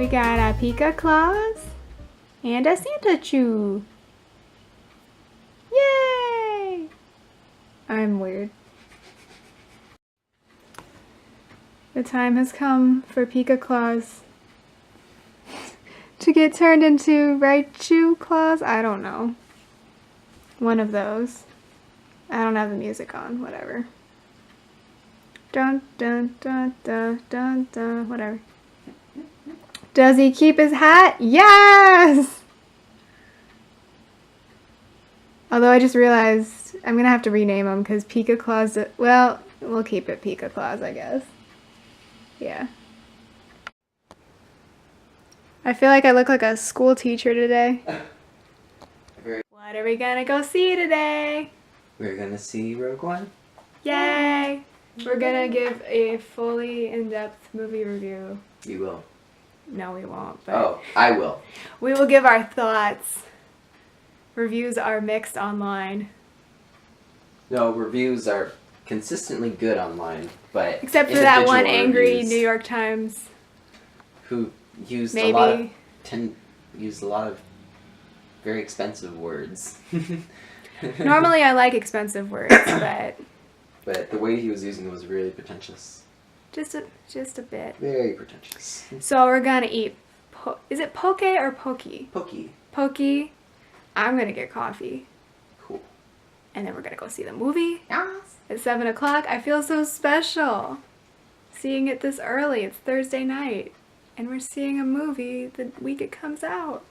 We got a Pika Claus and a Santa Chew. Yay! I'm weird. The time has come for Pika Claus to get turned into Raichu Claus? I don't know. One of those. I don't have the music on, whatever. Dun dun dun dun dun dun, whatever. Does he keep his hat? Yes! Although I just realized I'm gonna have to rename him because Pika Claus, well, we'll keep it Pika Claus, I guess. Yeah. I feel like I look like a school teacher today. What are we gonna go see today? We're gonna see Rogue One. Yay! We're gonna give a fully in-depth movie review. You will. No, we won't. But Oh, I will. we will give our thoughts. Reviews are mixed online. No, reviews are consistently good online, but Except for that one individual angry reviews New York Times. who used Maybe. used a lot of very expensive words. Normally I like expensive words, but the way he was using it was really pretentious. just a bit. Very pretentious. So we're gonna eat. Is it poke or pokey? Pokey. Pokey. I'm gonna get coffee, Cool. and then we're gonna go see the movie Yes. at 7 o'clock. I feel so special seeing it this early. It's Thursday night, and we're seeing a movie the week it comes out.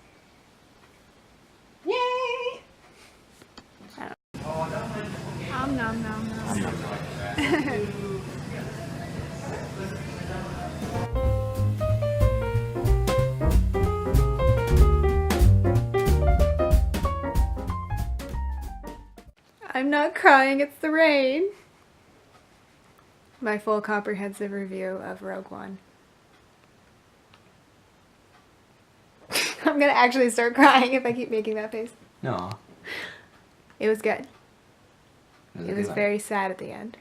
Yay! Nom nom nom nom. I'm not crying, it's the rain. My full comprehensive review of Rogue One. I'm gonna actually start crying if I keep making that face. No. It was good. It was good. very sad at the end.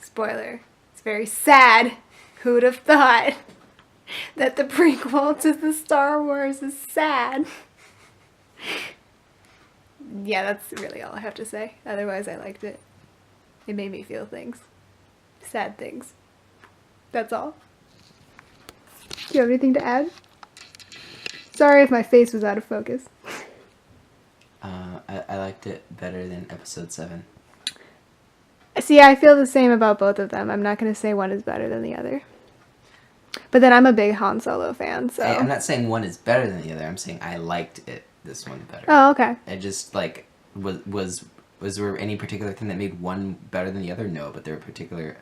Spoiler. It's very sad. Who'd have thought that the prequel to the Star Wars is sad? Yeah, that's really all I have to say. Otherwise, I liked it. It made me feel things. Sad things. That's all. Do you have anything to add? Sorry if my face was out of focus. I liked it better than Episode 7. See, I feel the same about both of them. I'm not going to say one is better than the other. But then I'm a big Han Solo fan, so... I'm not saying one is better than the other. I'm saying I liked this one better. Oh, okay. I just, like, was there any particular thing that made one better than the other? No, but there were particular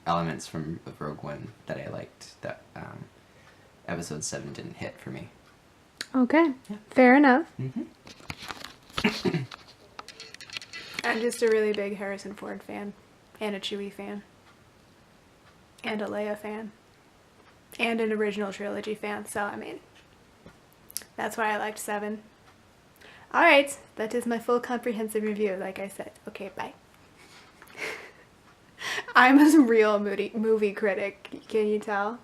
elements from Rogue One that I liked that Episode 7 didn't hit for me. Okay. Yeah. Fair enough. Mm-hmm. I'm just a really big Harrison Ford fan. And a Chewie fan. And a Leia fan. And an original trilogy fan. So, I mean, that's why I liked 7. Alright, that is my full comprehensive review, like I said. Okay, bye. I'm a real movie critic, can you tell?